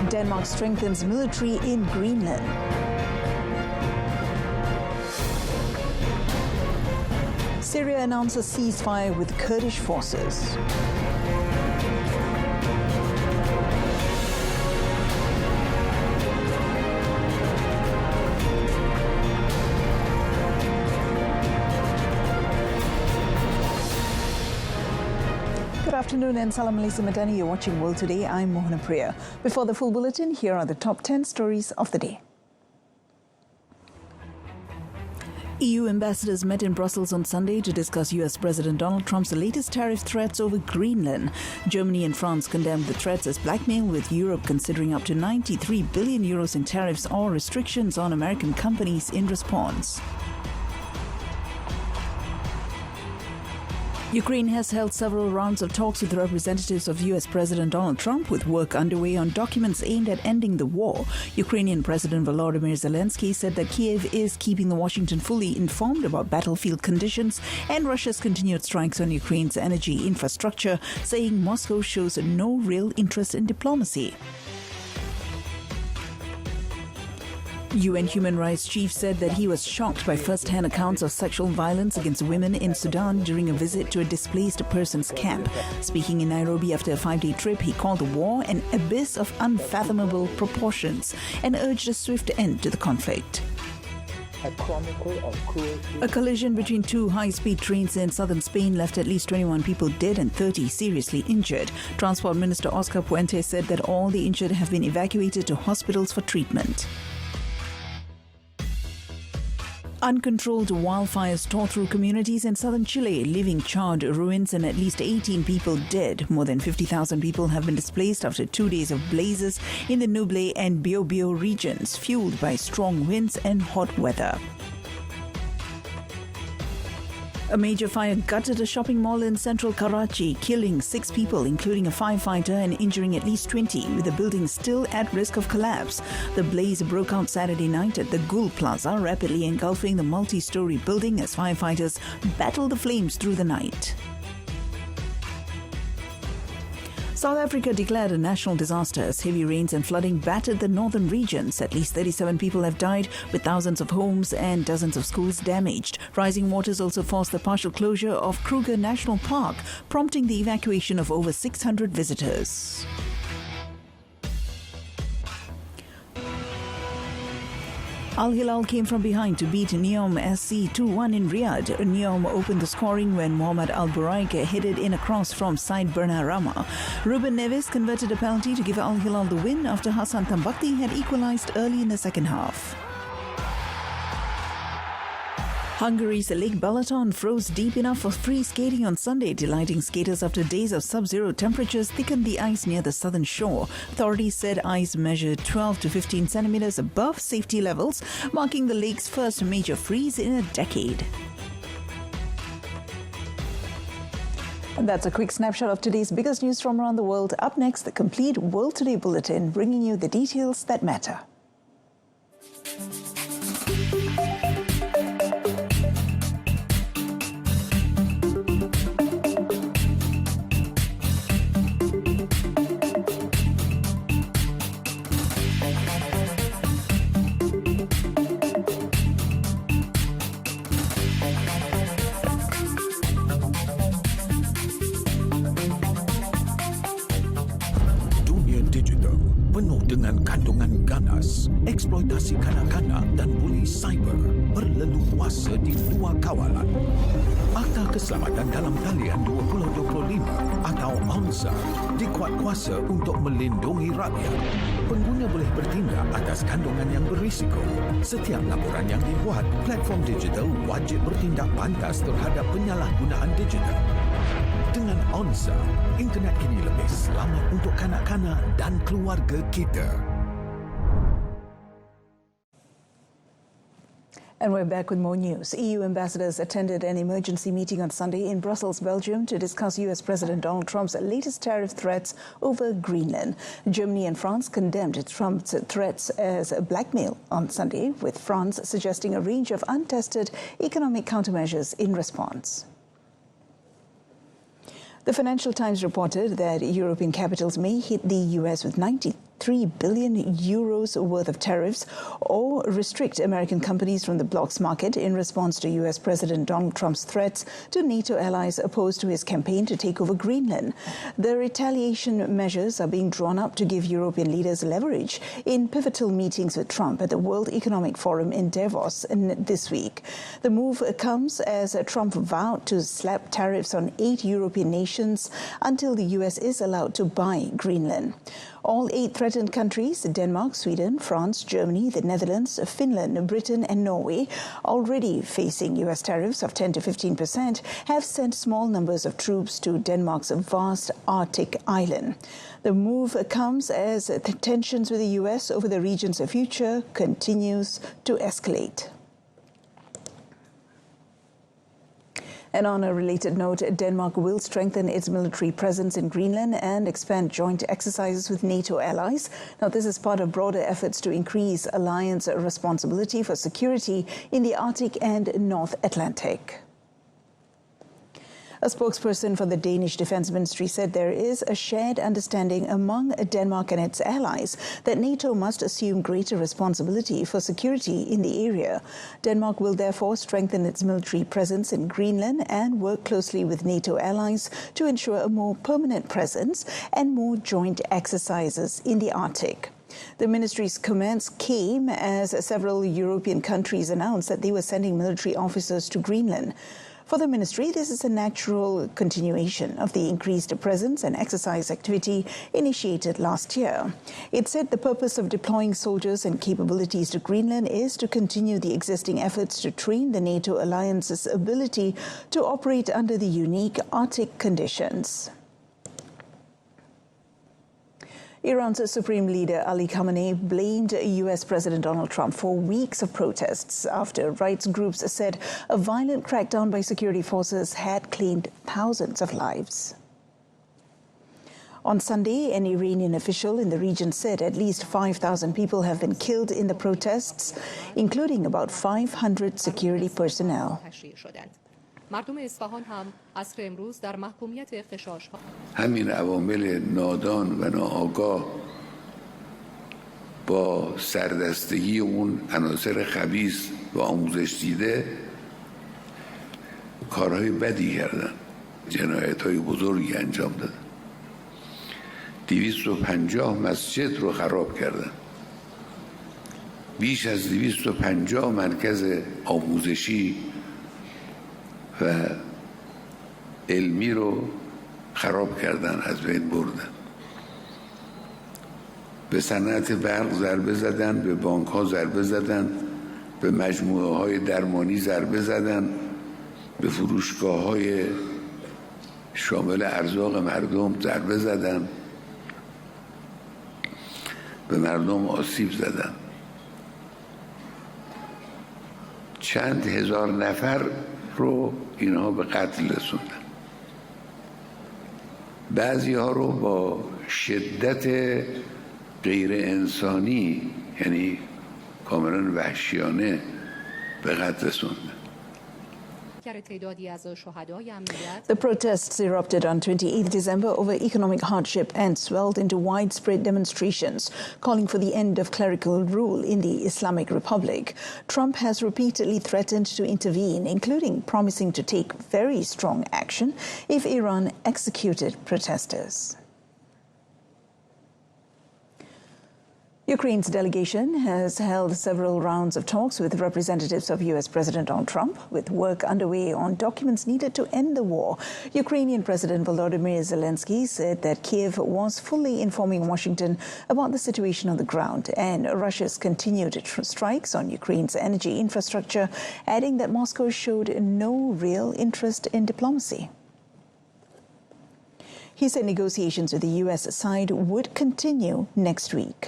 Denmark strengthens military in Greenland. Syria announces ceasefire with Kurdish forces. Good afternoon and Salam Malaysia Madani. You're watching World Today. I'm Mohana Priya. Before the full bulletin, here are the top 10 stories of the day. EU ambassadors met in Brussels on Sunday to discuss US President Donald Trump's latest tariff threats over Greenland. Germany and France condemned the threats as blackmail, with Europe considering up to 93 billion euros in tariffs or restrictions on American companies in response. Ukraine has held several rounds of talks with representatives of US President Donald Trump, with work underway on documents aimed at ending the war. Ukrainian President Volodymyr Zelensky said that Kiev is keeping Washington fully informed about battlefield conditions and Russia's continued strikes on Ukraine's energy infrastructure, saying Moscow shows no real interest in diplomacy. UN Human Rights Chief said that he was shocked by first-hand accounts of sexual violence against women in Sudan during a visit to a displaced persons camp. Speaking in Nairobi after a 5-day trip, he called the war an abyss of unfathomable proportions and urged a swift end to the conflict. A collision between two high-speed trains in southern Spain left at least 21 people dead and 30 seriously injured. Transport Minister Oscar Puente said that all the injured have been evacuated to hospitals for treatment. Uncontrolled wildfires tore through communities in southern Chile, leaving charred ruins and at least 18 people dead. More than 50,000 people have been displaced after 2 days of blazes in the Nuble and Biobío regions, fueled by strong winds and hot weather. A major fire gutted a shopping mall in central Karachi, killing 6 people, including a firefighter, and injuring at least 20, with the building still at risk of collapse. The blaze broke out Saturday night at the Gul Plaza, rapidly engulfing the multi-story building as firefighters battled the flames through the night. South Africa declared a national disaster as heavy rains and flooding battered the northern regions. At least 37 people have died, with thousands of homes and dozens of schools damaged. Rising waters also forced the partial closure of Kruger National Park, prompting the evacuation of over 600 visitors. Al Hilal came from behind to beat Neom SC 2-1 in Riyadh. Neom opened the scoring when Mohamed Al Buraik headed in a cross from side Berna Rama. Ruben Neves converted a penalty to give Al Hilal the win after Hassan Tambakti had equalised early in the second half. Hungary's Lake Balaton froze deep enough for free skating on Sunday, delighting skaters after days of sub-zero temperatures thickened the ice near the southern shore. Authorities said ice measured 12 to 15 centimeters above safety levels, marking the lake's first major freeze in a decade. And that's a quick snapshot of today's biggest news from around the world. Up next, the complete World Today Bulletin, bringing you the details that matter. Eksploitasi kanak-kanak dan buli cyber berleluasa di luar kawalan. Akta Keselamatan dalam Talian 2025 atau ANSA dikuat kuasa untuk melindungi rakyat. Pengguna boleh bertindak atas kandungan yang berisiko. Setiap laporan yang dibuat, platform digital wajib bertindak pantas terhadap penyalahgunaan digital. Dengan ANSA, internet kini lebih selamat untuk kanak-kanak dan keluarga kita. And we're back with more news. EU ambassadors attended an emergency meeting on Sunday in Brussels, Belgium, to discuss US President Donald Trump's latest tariff threats over Greenland. Germany and France condemned Trump's threats as blackmail on Sunday, with France suggesting a range of untested economic countermeasures in response. The Financial Times reported that European capitals may hit the US with 3 billion euros worth of tariffs or restrict American companies from the bloc's market in response to U.S. President Donald Trump's threats to NATO allies opposed to his campaign to take over Greenland. The retaliation measures are being drawn up to give European leaders leverage in pivotal meetings with Trump at the World Economic Forum in Davos this week. The move comes as Trump vowed to slap tariffs on 8 European nations until the U.S. is allowed to buy Greenland. All 8 threatened countries, Denmark, Sweden, France, Germany, the Netherlands, Finland, Britain and Norway, already facing U.S. tariffs of 10 to 15%, have sent small numbers of troops to Denmark's vast Arctic island. The move comes as the tensions with the U.S. over the region's future continues to escalate. And on a related note, Denmark will strengthen its military presence in Greenland and expand joint exercises with NATO allies. Now, this is part of broader efforts to increase alliance responsibility for security in the Arctic and North Atlantic. A spokesperson for the Danish Defence Ministry said there is a shared understanding among Denmark and its allies that NATO must assume greater responsibility for security in the area. Denmark will therefore strengthen its military presence in Greenland and work closely with NATO allies to ensure a more permanent presence and more joint exercises in the Arctic. The ministry's comments came as several European countries announced that they were sending military officers to Greenland. For the ministry, this is a natural continuation of the increased presence and exercise activity initiated last year. It said the purpose of deploying soldiers and capabilities to Greenland is to continue the existing efforts to train the NATO alliance's ability to operate under the unique Arctic conditions. Iran's Supreme Leader Ali Khamenei blamed U.S. President Donald Trump for weeks of protests after rights groups said a violent crackdown by security forces had claimed thousands of lives. On Sunday, an Iranian official in the region said at least 5,000 people have been killed in the protests, including about 500 security personnel. مردم اصفهان هم عصر امروز در محکومیت اغتشاش‌ها همین عوامل نادان و ناآگاه با سردستگی اون عناصر خبیث و آموزش دیده کارهای بدی کردن، جنایت‌های بزرگی انجام دادن. 250 مسجد رو خراب کردن. بیش از 250 مرکز آموزشی و علمی رو خراب کردن، از بین بردن. به صنعت برق ضربه زدن، به بانک ها ضربه زدن، به مجموعه های درمانی ضربه زدن، به فروشگاه های شامل ارزاق مردم ضربه زدن، به مردم آسیب زدن. چند هزار نفر رو اینها به قتل رسوندن. بعضی ها رو با شدت غیر انسانی، یعنی کاملا وحشیانه، به قتل رسوندن. The protests erupted on 28 December over economic hardship and swelled into widespread demonstrations calling for the end of clerical rule in the Islamic Republic. Trump has repeatedly threatened to intervene, including promising to take very strong action if Iran executed protesters. Ukraine's delegation has held several rounds of talks with representatives of U.S. President Donald Trump, with work underway on documents needed to end the war. Ukrainian President Volodymyr Zelensky said that Kiev was fully informing Washington about the situation on the ground and Russia's continued strikes on Ukraine's energy infrastructure, adding that Moscow showed no real interest in diplomacy. He said negotiations with the U.S. side would continue next week.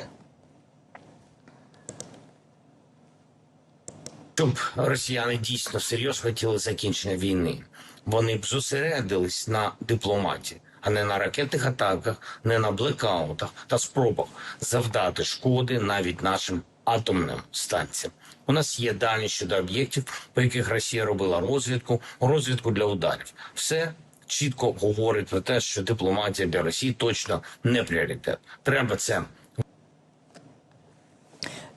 Щоб росіяни дійсно серйозно хотіли закінчення війни, вони б зосередились на дипломатії, а не на ракетних атаках, не на блекаутах та спробах завдати шкоди навіть нашим атомним станціям. У нас є дані щодо об'єктів, по яких Росія робила розвідку для ударів. Все чітко говорить про те, що дипломатія для Росії точно не пріоритет. Треба це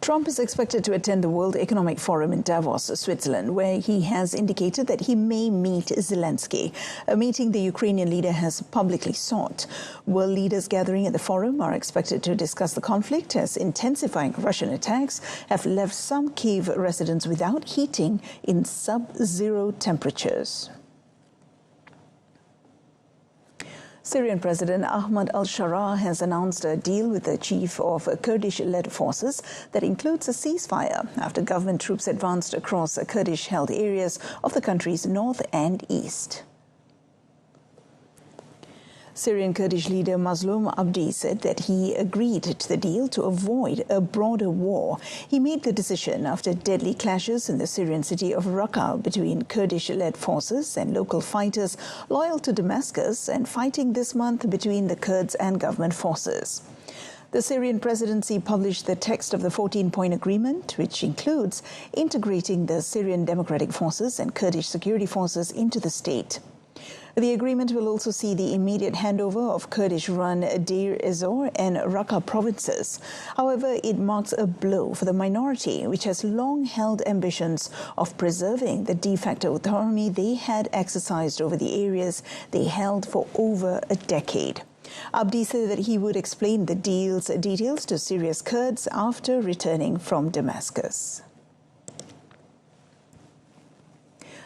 Trump is expected to attend the World Economic Forum in Davos, Switzerland, where he has indicated that he may meet Zelensky, a meeting the Ukrainian leader has publicly sought. World leaders gathering at the forum are expected to discuss the conflict as intensifying Russian attacks have left some Kyiv residents without heating in sub-zero temperatures. Syrian President Ahmad al-Sharaa has announced a deal with the chief of Kurdish-led forces that includes a ceasefire after government troops advanced across Kurdish-held areas of the country's north and east. Syrian Kurdish leader Mazloum Abdi said that he agreed to the deal to avoid a broader war. He made the decision after deadly clashes in the Syrian city of Raqqa between Kurdish-led forces and local fighters loyal to Damascus and fighting this month between the Kurds and government forces. The Syrian presidency published the text of the 14-point agreement, which includes integrating the Syrian Democratic Forces and Kurdish security forces into the state. The agreement will also see the immediate handover of Kurdish-run Deir ez-Zor and Raqqa provinces. However, it marks a blow for the minority, which has long held ambitions of preserving the de facto autonomy they had exercised over the areas they held for over a decade. Abdi said that he would explain the deal's details to Syria's Kurds after returning from Damascus.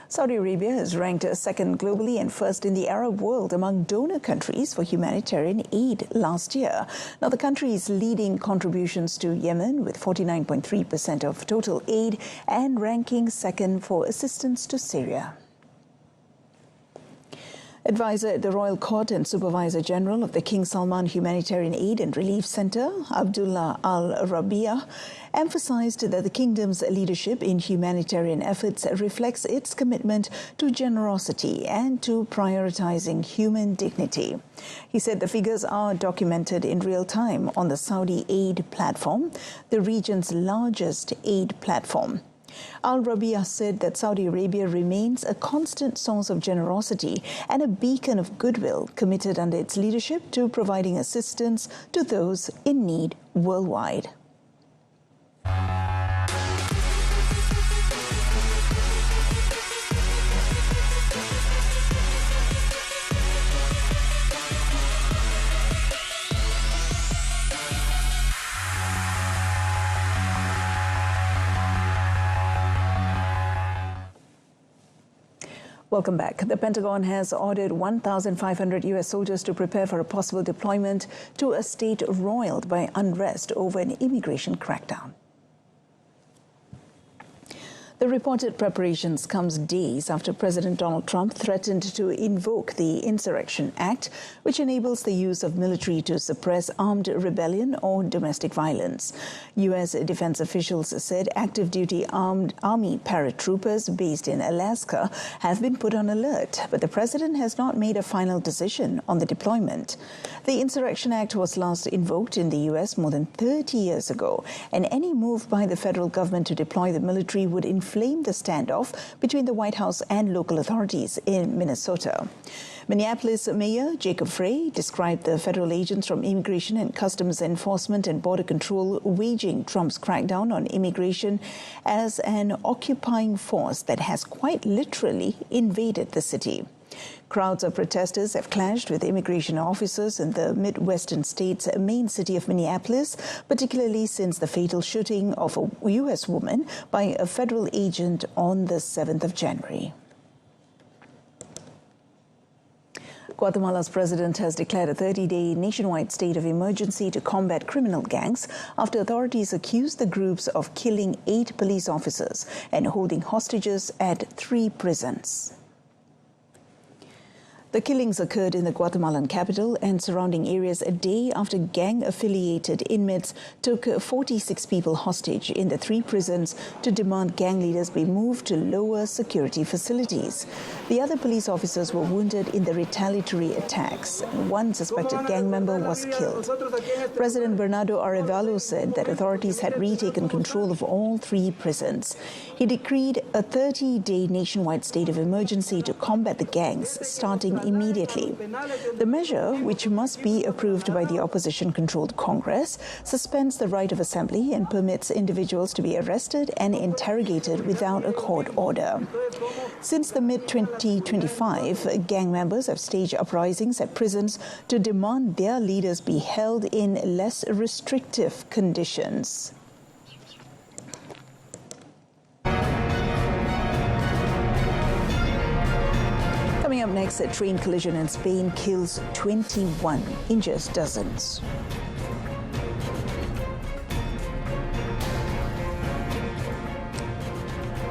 Saudi Arabia is ranked second globally and first in the Arab world among donor countries for humanitarian aid last year. Now, the country's leading contributions to Yemen with 49.3% of total aid and ranking second for assistance to Syria. Advisor at the Royal Court and Supervisor General of the King Salman Humanitarian Aid and Relief Centre, Abdullah Al-Rabi'a, emphasised that the kingdom's leadership in humanitarian efforts reflects its commitment to generosity and to prioritising human dignity. He said the figures are documented in real time on the Saudi Aid Platform, the region's largest aid platform. Al-Rabi'a said that Saudi Arabia remains a constant source of generosity and a beacon of goodwill committed under its leadership to providing assistance to those in need worldwide. Welcome back. The Pentagon has ordered 1,500 U.S. soldiers to prepare for a possible deployment to a state roiled by unrest over an immigration crackdown. The reported preparations comes days after President Donald Trump threatened to invoke the Insurrection Act, which enables the use of military to suppress armed rebellion or domestic violence. U.S. defense officials said active-duty Army paratroopers based in Alaska have been put on alert, but the president has not made a final decision on the deployment. The Insurrection Act was last invoked in the U.S. more than 30 years ago, and any move by the federal government to deploy the military would inflame the standoff between the White House and local authorities in Minnesota. Minneapolis Mayor Jacob Frey described the federal agents from Immigration and Customs Enforcement and Border Control waging Trump's crackdown on immigration as an occupying force that has quite literally invaded the city. Crowds of protesters have clashed with immigration officers in the Midwestern state's main city of Minneapolis, particularly since the fatal shooting of a U.S. woman by a federal agent on the 7th of January. Guatemala's president has declared a 30-day nationwide state of emergency to combat criminal gangs after authorities accused the groups of killing 8 police officers and holding hostages at 3 prisons. The killings occurred in the Guatemalan capital and surrounding areas a day after gang-affiliated inmates took 46 people hostage in the 3 prisons to demand gang leaders be moved to lower security facilities. The other police officers were wounded in the retaliatory attacks. One suspected gang member was killed. President Bernardo Arevalo said that authorities had retaken control of all 3 prisons. He decreed a 30-day nationwide state of emergency to combat the gangs starting immediately. The measure, which must be approved by the opposition-controlled Congress, suspends the right of assembly and permits individuals to be arrested and interrogated without a court order. Since the mid-2025, gang members have staged uprisings at prisons to demand their leaders be held in less restrictive conditions. Coming up next, a train collision in Spain kills 21, injures dozens.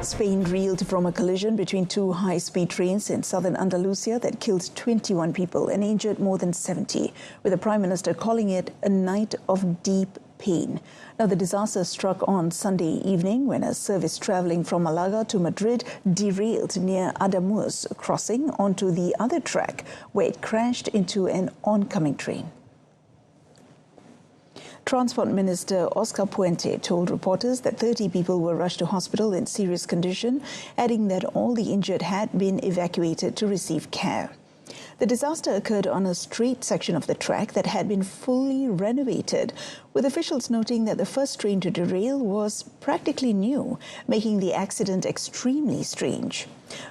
Spain reeled from a collision between two high-speed trains in southern Andalusia that killed 21 people and injured more than 70, with the Prime Minister calling it a night of deep pain. Now, the disaster struck on Sunday evening when a service travelling from Malaga to Madrid derailed near Adamuz, crossing onto the other track where it crashed into an oncoming train. Transport Minister Oscar Puente told reporters that 30 people were rushed to hospital in serious condition, adding that all the injured had been evacuated to receive care. The disaster occurred on a straight section of the track that had been fully renovated, with officials noting that the first train to derail was practically new, making the accident extremely strange.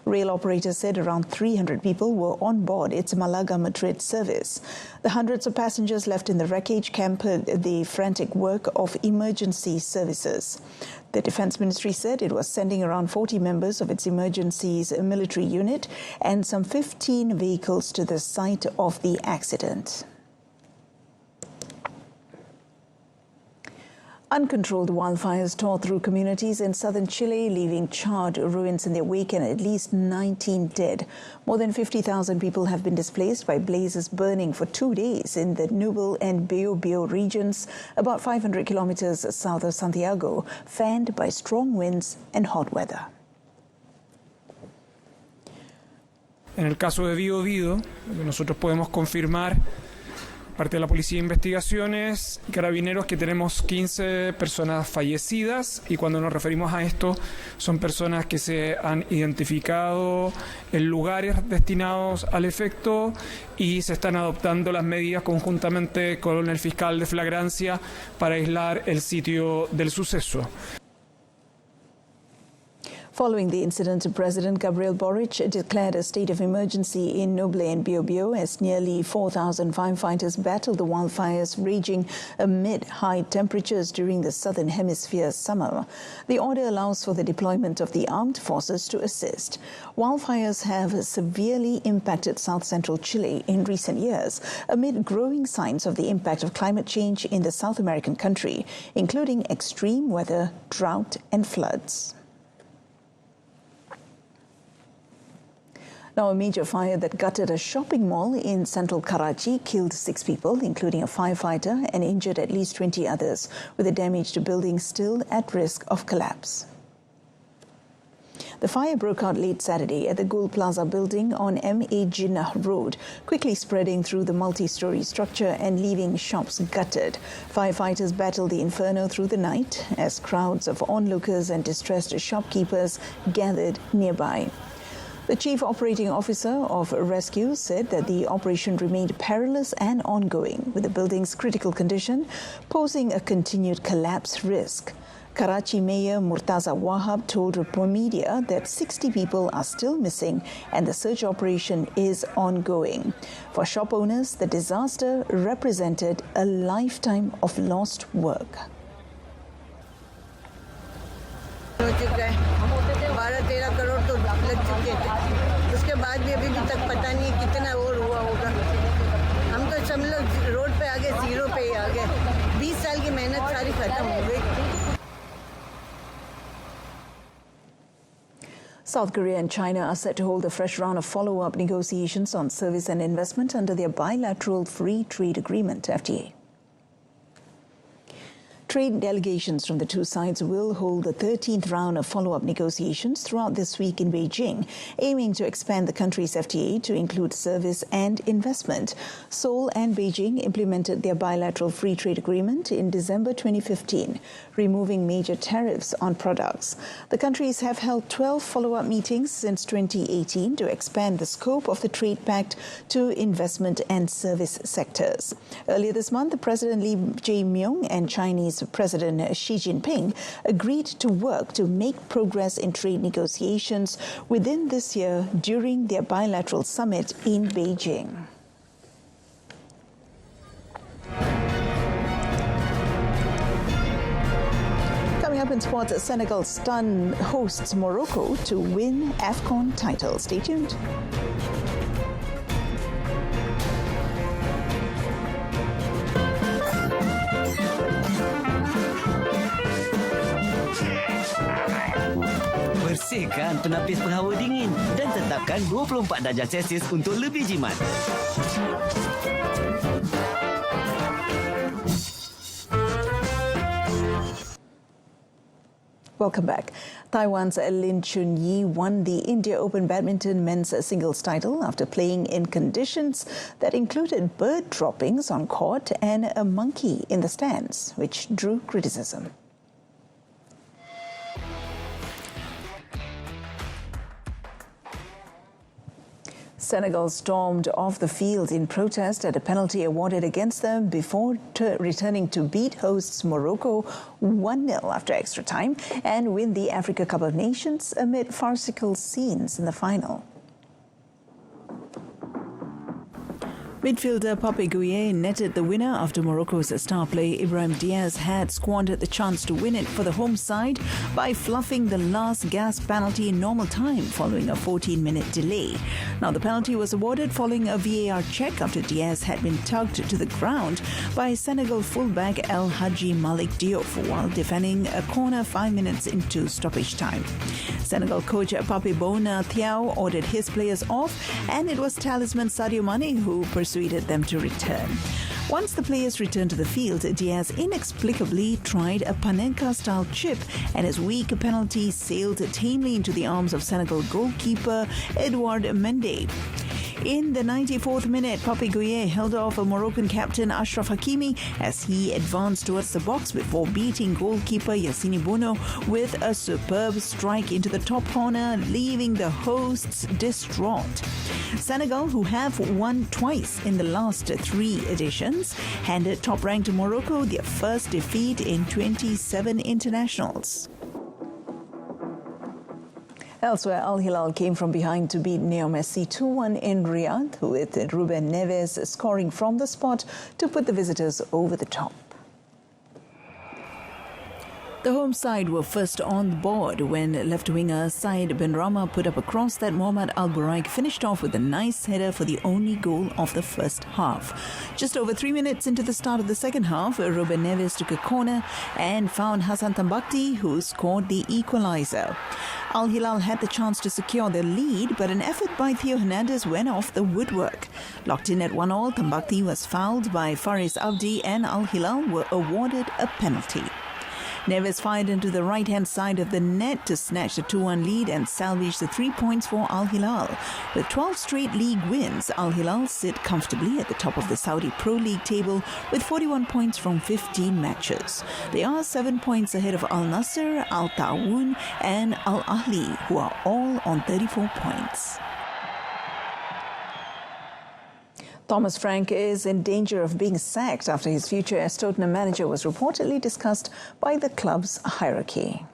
Rail operators said around 300 people were on board its Malaga-Madrid service. The hundreds of passengers left in the wreckage hampered the frantic work of emergency services. The Defence Ministry said it was sending around 40 members of its emergencies military unit and some 15 vehicles to the site of the accident. Uncontrolled wildfires tore through communities in southern Chile, leaving charred ruins in their wake and at least 19 dead. More than 50,000 people have been displaced by blazes burning for 2 days in the Nubel and Biobío regions, about 500 kilometers south of Santiago, fanned by strong winds and hot weather. En el caso de Biobío, lo que nosotros podemos confirmar, parte de la Policía de Investigaciones y Carabineros, que tenemos 15 personas fallecidas, y cuando nos referimos a esto son personas que se han identificado en lugares destinados al efecto y se están adoptando las medidas conjuntamente con el fiscal de flagrancia para aislar el sitio del suceso. Following the incident, President Gabriel Boric declared a state of emergency in Noble and Biobío as nearly 4,000 firefighters battled the wildfires raging amid high temperatures during the southern hemisphere summer. The order allows for the deployment of the armed forces to assist. Wildfires have severely impacted south-central Chile in recent years, amid growing signs of the impact of climate change in the South American country, including extreme weather, drought, and floods. Now, a major fire that gutted a shopping mall in central Karachi killed 6 people, including a firefighter, and injured at least 20 others, with the damage to buildings still at risk of collapse. The fire broke out late Saturday at the Gul Plaza building on M.A. Jinnah Road, quickly spreading through the multi-story structure and leaving shops gutted. Firefighters battled the inferno through the night as crowds of onlookers and distressed shopkeepers gathered nearby. The chief operating officer of rescue said that the operation remained perilous and ongoing, with the building's critical condition posing a continued collapse risk. Karachi Mayor Murtaza Wahab told media that 60 people are still missing and the search operation is ongoing. For shop owners, the disaster represented a lifetime of lost work. 12-13 crore तो लग चुके हैं। उसके बाद भी अभी तक पता नहीं कितना और हुआ होगा। हम तो सब लोग रोड पे आ गए, जीरो पे ही आ गए। 20 साल की मेहनत सारी खत्म हो गई। South Korea and China are set to hold a fresh round of follow-up negotiations on service and investment under their bilateral free trade agreement, FTA. Trade delegations from the two sides will hold the 13th round of follow-up negotiations throughout this week in Beijing, aiming to expand the country's FTA to include service and investment. Seoul and Beijing implemented their bilateral free trade agreement in December 2015, removing major tariffs on products. The countries have held 12 follow-up meetings since 2018 to expand the scope of the trade pact to investment and service sectors. Earlier this month, President Lee Jae-myung and Chinese President Xi Jinping agreed to work to make progress in trade negotiations within this year during their bilateral summit in Beijing. Coming up in sports, Senegal stun hosts Morocco to win AFCON title. Stay tuned. Bersihkan penapis penghawa dingin dan tetapkan 24 darjah Celsius untuk lebih jimat. Welcome back. Taiwan's Lin Chunyi won the India Open Badminton men's singles title after playing in conditions that included bird droppings on court and a monkey in the stands, which drew criticism. Senegal stormed off the field in protest at a penalty awarded against them before returning to beat hosts Morocco 1-0 after extra time and win the Africa Cup of Nations amid farcical scenes in the final. Midfielder Pape Gueye netted the winner after Morocco's star player Ibrahim Diaz had squandered the chance to win it for the home side by fluffing the last gasp penalty in normal time following a 14-minute delay. Now, the penalty was awarded following a VAR check after Diaz had been tugged to the ground by Senegal fullback El Hadji Malik Diouf while defending a corner 5 minutes into stoppage time. Senegal coach Pape Bona Thiaw ordered his players off, and it was talisman Sadio Mane who persuaded them to return. Once the players returned to the field, Diaz inexplicably tried a Panenka-style chip, and his weak penalty sailed tamely into the arms of Senegal goalkeeper Edouard Mendy. In the 94th minute, Pape Gueye held off a Moroccan captain Ashraf Hakimi as he advanced towards the box before beating goalkeeper Yassine Bono with a superb strike into the top corner, leaving the hosts distraught. Senegal, who have won twice in the last 3 editions, handed top-ranked Morocco their first defeat in 27 internationals. Elsewhere, Al Hilal came from behind to beat Neo Messi 2-1 in Riyadh, with Ruben Neves scoring from the spot to put the visitors over the top. The home side were first on the board when left winger Said Ben Rama put up a cross that Mohamed Al Buraik finished off with a nice header for the only goal of the first half. Just over 3 minutes into the start of the second half, Ruben Neves took a corner and found Hassan Tambakti, who scored the equaliser. Al Hilal had the chance to secure the lead, but an effort by Theo Hernandez went off the woodwork. Locked in at 1-1, Tambakti was fouled by Faris Abdi and Al Hilal were awarded a penalty. Neves fired into the right-hand side of the net to snatch the 2-1 lead and salvage the 3 points for Al Hilal. With 12 straight league wins, Al Hilal sit comfortably at the top of the Saudi Pro League table with 41 points from 15 matches. They are 7 points ahead of Al Nasser, Al Ta'awun and Al Ahli, who are all on 34 points. Thomas Frank is in danger of being sacked after his future as Tottenham manager was reportedly discussed by the club's hierarchy.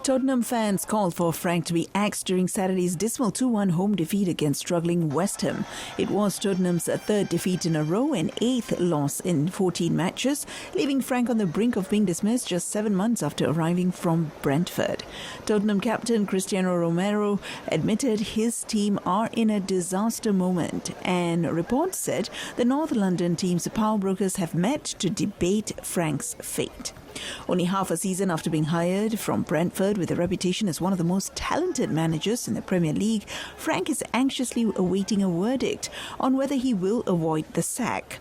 Tottenham fans called for Frank to be axed during Saturday's dismal 2-1 home defeat against struggling West Ham. It was Tottenham's third defeat in a row and 8th loss in 14 matches, leaving Frank on the brink of being dismissed just 7 months after arriving from Brentford. Tottenham captain Cristiano Romero admitted his team are in a disaster moment, and reports said the North London team's power brokers have met to debate Frank's fate. Only half a season after being hired from Brentford with a reputation as one of the most talented managers in the Premier League, Frank is anxiously awaiting a verdict on whether he will avoid the sack.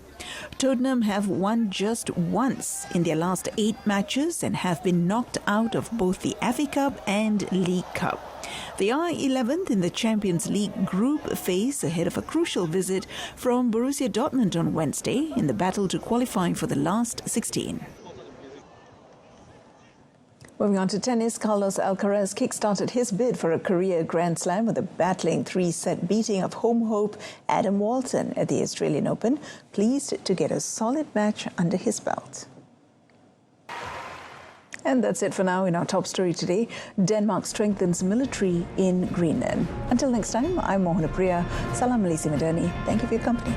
Tottenham have won just once in their last 8 matches and have been knocked out of both the FA Cup and League Cup. They are 11th in the Champions League group phase ahead of a crucial visit from Borussia Dortmund on Wednesday in the battle to qualify for the last 16. Moving on to tennis, Carlos Alcaraz kick-started his bid for a career Grand Slam with a battling 3-set beating of home hope Adam Walton at the Australian Open, pleased to get a solid match under his belt. And that's it for now in our top story today. Denmark strengthens military in Greenland. Until next time, I'm Mohana Priya. Salam Malaysia Madani. Thank you for your company.